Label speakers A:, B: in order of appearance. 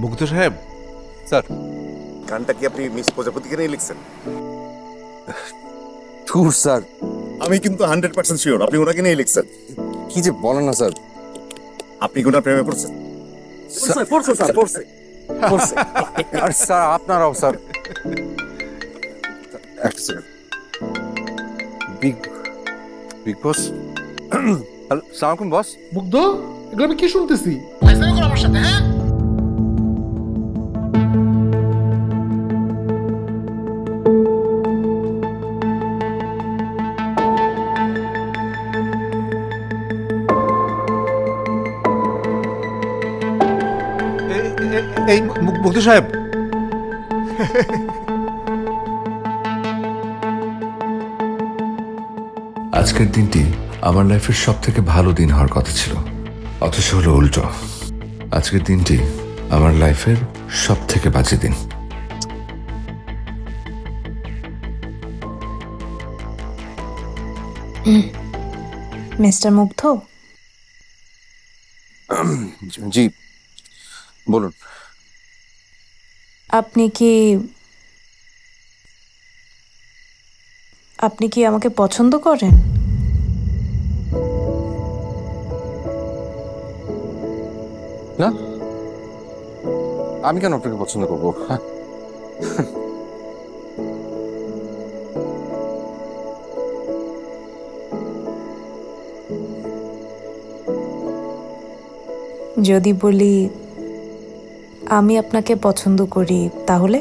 A: মুগ্ধ সাহেব। স্যার,
B: গানটা কি আপনি মিস প্রজাপতিকে নিয়ে লিখছেন?
C: ধুর স্যার,
B: আমি কিন্তু 100% শিওর আপনি ওনাকে নিয়ে লিখছেন।
C: কি যে বলেন না স্যার।
B: আপনি কি ওনার প্রেমে পড়ছেন?
C: পড়ছে স্যার, পড়ছে পড়ছে। আর স্যার আপনারাও স্যার। একটা সেকেন্ড। বিগ বিগ বস, হ্যালো, সালাম আলাইকুম বস।
D: মুগ্ধ, এগুলো আমি কি শুনতেছি?
A: এই মুগ্ধ সাহেব,
E: আজকের দিনটি আমার লাইফের সব থেকে ভালো দিন হওয়ার কথা ছিল, অথচ হলো উল্টো। আজকের দিনটি আমার লাইফের সব থেকে বাজে দিন।
F: মিস্টার মুগ্ধ,
C: জি বলুন।
F: আপনি কি আমাকে পছন্দ করেন?
C: না, আমি কেন আপনাকে পছন্দ করবো? হ্যাঁ,
F: যদি বলি আমি আপনাকে পছন্দ করি তাহলে?